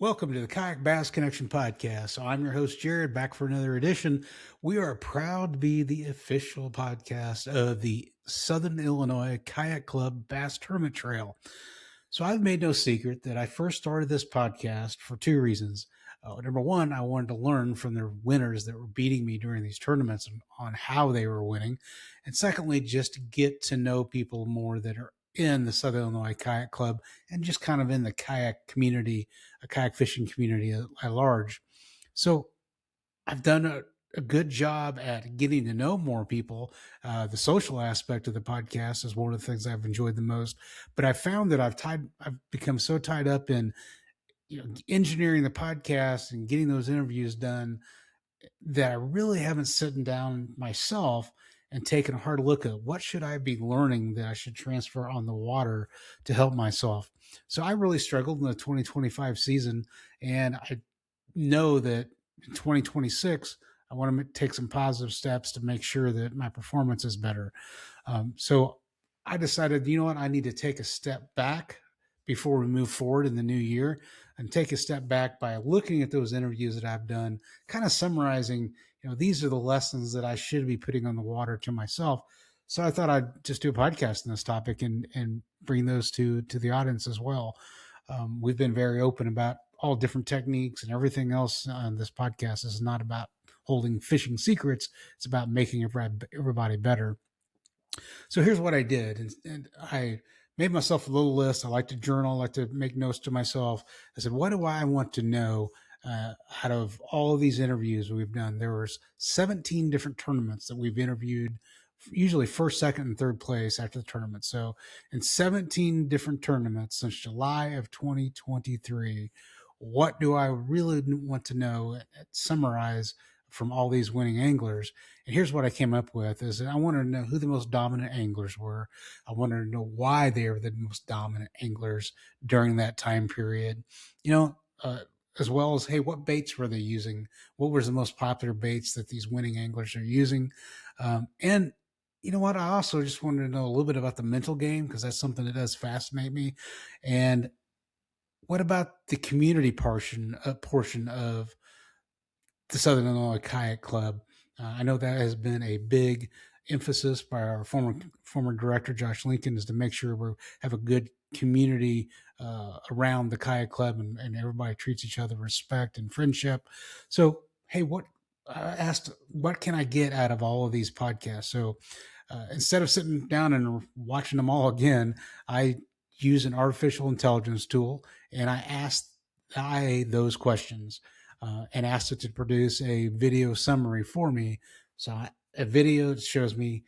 Welcome to the Kayak Bass Connection podcast. So I'm your host, Jared, back for another edition. We are proud to be the official podcast of the Southern Illinois Kayak Club Bass Tournament Trail. So I've made no secret that I first started this podcast for two reasons. Number one, I wanted to learn from the winners that were beating me during these tournaments on how they were winning. And secondly, just to get to know people more that are in the Southern Illinois Kayak Club and just kind of in the kayak community, a kayak fishing community at large. So I've done a good job at getting to know more people. The social aspect of the podcast is one of the things I've enjoyed the most. But I found that I've become so tied up in engineering the podcast and getting those interviews done that I really haven't sitting down myself and taken a hard look at what should I be learning that I should transfer on the water to help myself. So I really struggled in the 2025 season, and I know that in 2026 I want to take some positive steps to make sure that my performance is better. So I decided, you know what, I need to take a step back before we move forward in the new year, and take a step back by looking at those interviews that I've done, kind of summarizing, these are the lessons that I should be putting on the water to myself. So I thought I'd just do a podcast on this topic and bring those to the audience as well. We've been very open about all different techniques and everything else on this podcast. Is not about holding fishing secrets. It's about making everybody better. So here's what I did. And I made myself a little list. I like to journal, I like to make notes to myself. I said, what do I want to know out of all of these interviews we've done? There was 17 different tournaments that we've interviewed, usually first, second, and third place after the tournament. So in 17 different tournaments since July of 2023, what do I really want to know, summarize from all these winning anglers? And here's what I came up with is that I wanted to know who the most dominant anglers were. I wanted to know why they were the most dominant anglers during that time period, as well as, hey, what baits were they using? What was the most popular baits that these winning anglers are using? And you know what? I also just wanted to know a little bit about the mental game, because that's something that does fascinate me. And what about the community portion of the Southern Illinois Kayak Club? I know that has been a big emphasis by our former director, Josh Lincoln, is to make sure we have a good community around the kayak club, and everybody treats each other with respect and friendship. So, hey, I asked, what can I get out of all of these podcasts? So instead of sitting down and watching them all again, I use an artificial intelligence tool, and I asked those questions. And asked it to produce a video summary for me. So a video shows me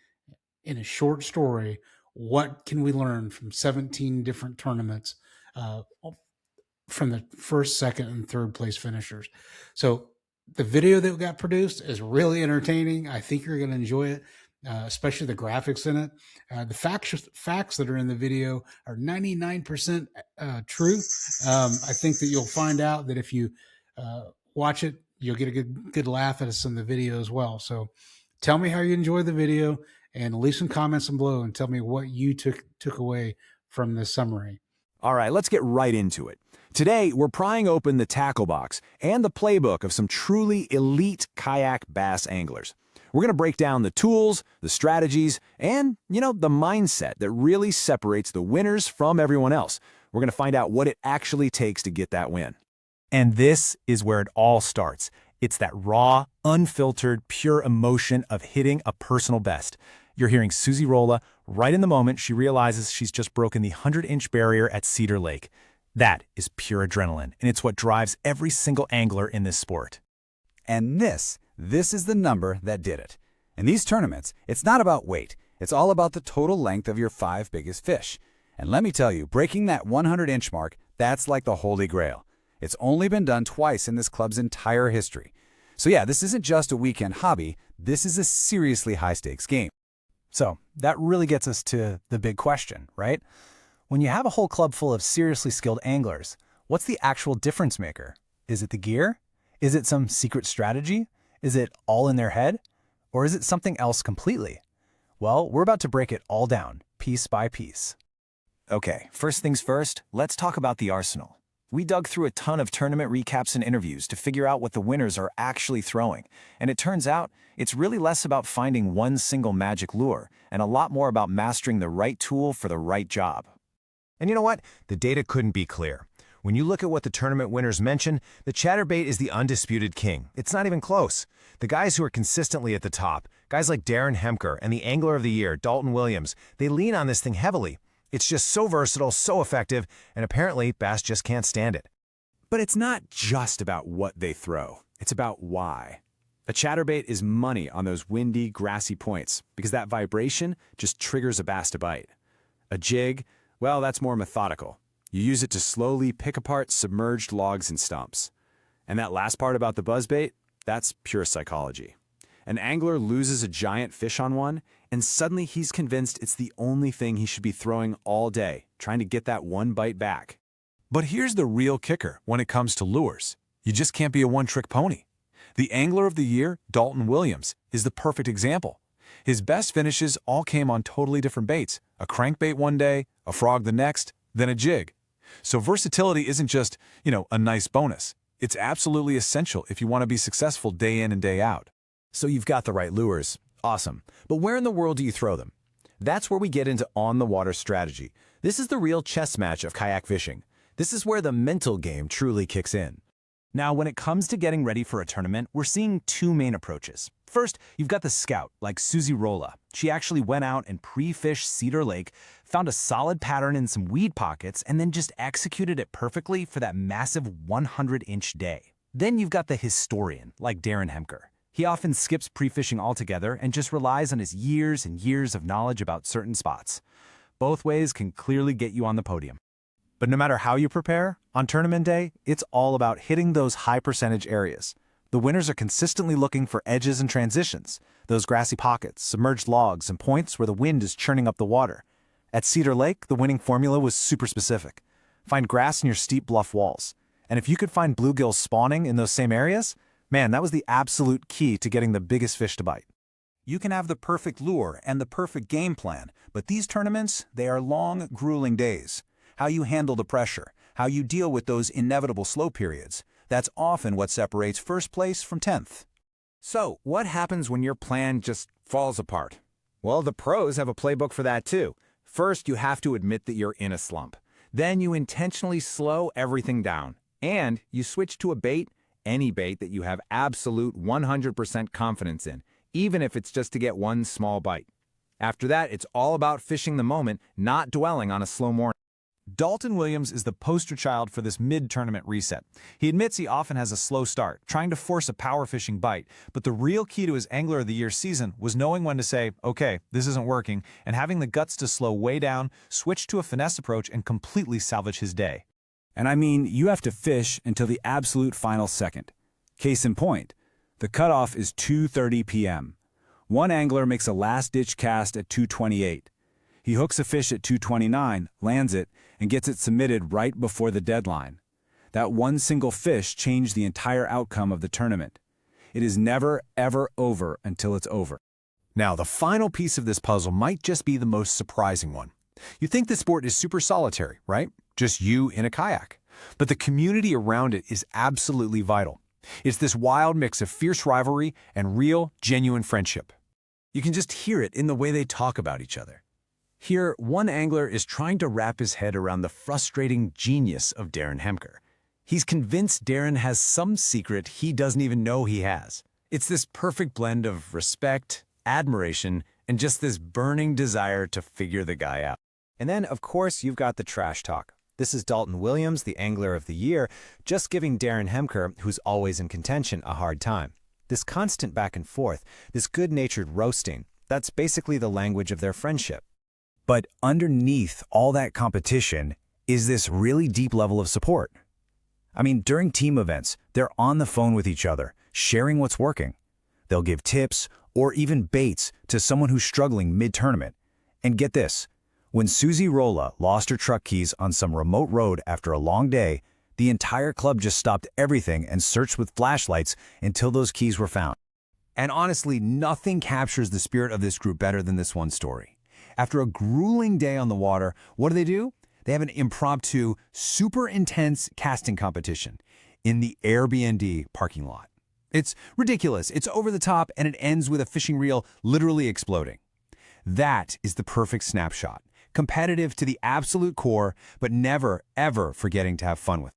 in a short story, what can we learn from 17 different tournaments from the first, second, and third place finishers. So the video that got produced is really entertaining. I think you're going to enjoy it. Especially the graphics in it. The facts that are in the video are 99% true. I think that you'll find out that if you watch it, you'll get a good laugh at some of the video as well. So tell me how you enjoyed the video, and leave some comments below and tell me what you took away from this summary. All right, let's get right into it. Today, we're prying open the tackle box and the playbook of some truly elite kayak bass anglers. We're going to break down the tools, the strategies, and, the mindset that really separates the winners from everyone else. We're going to find out what it actually takes to get that win. And this is where it all starts. It's that raw, unfiltered, pure emotion of hitting a personal best. You're hearing Susie Rolla right in the moment she realizes she's just broken the 100-inch barrier at Cedar Lake. That is pure adrenaline, and it's what drives every single angler in this sport. And this is the number that did it. In these tournaments, it's not about weight. It's all about the total length of your 5 biggest fish. And let me tell you, breaking that 100-inch mark, that's like the Holy Grail. It's only been done twice in this club's entire history. So yeah, this isn't just a weekend hobby. This is a seriously high-stakes game. So that really gets us to the big question, right? When you have a whole club full of seriously skilled anglers, what's the actual difference maker? Is it the gear? Is it some secret strategy? Is it all in their head? Or is it something else completely? Well, we're about to break it all down, piece by piece. Okay, first things first, let's talk about the arsenal. We dug through a ton of tournament recaps and interviews to figure out what the winners are actually throwing, and it turns out it's really less about finding one single magic lure and a lot more about mastering the right tool for the right job. And you know what? The data couldn't be clear. When you look at what the tournament winners mention, the chatterbait is the undisputed king. It's not even close. The guys who are consistently at the top, guys like Darren Hemker and the Angler of the Year, Dalton Williams, they lean on this thing heavily. It's just so versatile, so effective, and apparently bass just can't stand it. But it's not just about what they throw. It's about why. A chatterbait is money on those windy, grassy points because that vibration just triggers a bass to bite. A jig, well, that's more methodical. You use it to slowly pick apart submerged logs and stumps. And that last part about the buzzbait, that's pure psychology. An angler loses a giant fish on one, and suddenly he's convinced it's the only thing he should be throwing all day, trying to get that one bite back. But here's the real kicker when it comes to lures. You just can't be a one-trick pony. The Angler of the Year, Dalton Williams, is the perfect example. His best finishes all came on totally different baits. A crankbait one day, a frog the next, then a jig. So versatility isn't just, a nice bonus. It's absolutely essential if you want to be successful day in and day out. So you've got the right lures. Awesome. But where in the world do you throw them? That's where we get into on-the-water strategy. This is the real chess match of kayak fishing. This is where the mental game truly kicks in. Now, when it comes to getting ready for a tournament, we're seeing two main approaches. First, you've got the scout, like Susie Rolla. She actually went out and pre-fished Cedar Lake, found a solid pattern in some weed pockets, and then just executed it perfectly for that massive 100-inch day. Then you've got the historian, like Darren Hemker. He often skips pre-fishing altogether and just relies on his years and years of knowledge about certain spots. Both ways can clearly get you on the podium. But no matter how you prepare, on tournament day, it's all about hitting those high-percentage areas. The winners are consistently looking for edges and transitions, those grassy pockets, submerged logs, and points where the wind is churning up the water. At Cedar Lake, the winning formula was super specific. Find grass near steep bluff walls. And if you could find bluegills spawning in those same areas, man, that was the absolute key to getting the biggest fish to bite. You can have the perfect lure and the perfect game plan, but these tournaments, they are long, grueling days. How you handle the pressure, how you deal with those inevitable slow periods, that's often what separates first place from 10th. So, what happens when your plan just falls apart? Well, the pros have a playbook for that too. First, you have to admit that you're in a slump. Then you intentionally slow everything down. And you switch to a bait, any bait that you have absolute 100% confidence in, even if it's just to get one small bite. After that, it's all about fishing the moment, not dwelling on a slow morning. Dalton Williams is the poster child for this mid-tournament reset. He admits he often has a slow start, trying to force a power fishing bite, but the real key to his Angler of the Year season was knowing when to say, okay, this isn't working, and having the guts to slow way down, switch to a finesse approach, and completely salvage his day. And I mean, you have to fish until the absolute final second. Case in point, the cutoff is 2:30 p.m. One angler makes a last-ditch cast at 2:28. He hooks a fish at 2:29, lands it, and gets it submitted right before the deadline. That one single fish changed the entire outcome of the tournament. It is never, ever over until it's over. Now, the final piece of this puzzle might just be the most surprising one. You think the sport is super solitary, right? Just you in a kayak. But the community around it is absolutely vital. It's this wild mix of fierce rivalry and real, genuine friendship. You can just hear it in the way they talk about each other. Here, one angler is trying to wrap his head around the frustrating genius of Darren Hemker. He's convinced Darren has some secret he doesn't even know he has. It's this perfect blend of respect, admiration, and just this burning desire to figure the guy out. And then, of course, you've got the trash talk. This is Dalton Williams, the Angler of the Year, just giving Darren Hemker, who's always in contention, a hard time. This constant back and forth, this good-natured roasting, that's basically the language of their friendship. But underneath all that competition is this really deep level of support. I mean, during team events, they're on the phone with each other, sharing what's working. They'll give tips or even baits to someone who's struggling mid-tournament. And get this, when Susie Rolla lost her truck keys on some remote road after a long day, the entire club just stopped everything and searched with flashlights until those keys were found. And honestly, nothing captures the spirit of this group better than this one story. After a grueling day on the water, what do? They have an impromptu, super intense casting competition in the Airbnb parking lot. It's ridiculous, it's over the top, and it ends with a fishing reel literally exploding. That is the perfect snapshot. Competitive to the absolute core, but never, ever forgetting to have fun with.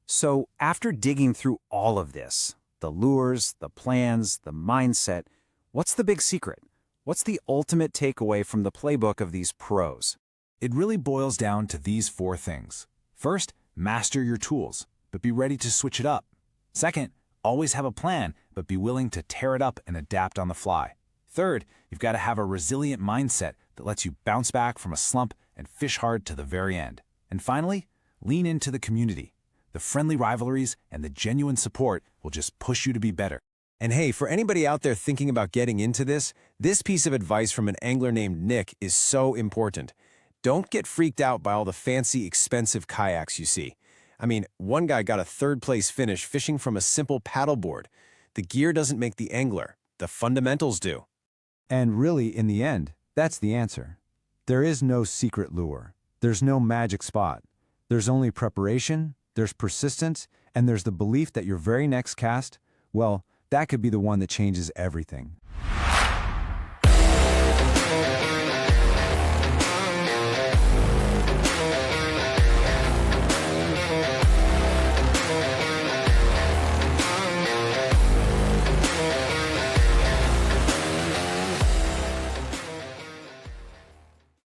So after digging through all of this, the lures, the plans, the mindset, what's the big secret? What's the ultimate takeaway from the playbook of these pros? It really boils down to these 4 things. First, master your tools, but be ready to switch it up. Second, always have a plan, but be willing to tear it up and adapt on the fly. Third, you've got to have a resilient mindset that lets you bounce back from a slump and fish hard to the very end. And finally, lean into the community. The friendly rivalries and the genuine support will just push you to be better. And hey, for anybody out there thinking about getting into this piece of advice from an angler named Nick is so important. Don't get freaked out by all the fancy, expensive kayaks you see. I mean, one guy got a 3rd-place finish fishing from a simple paddleboard. The gear doesn't make the angler. The fundamentals do. And really, in the end, that's the answer. There is no secret lure. There's no magic spot. There's only preparation, there's persistence, and there's the belief that your very next cast, well, that could be the one that changes everything.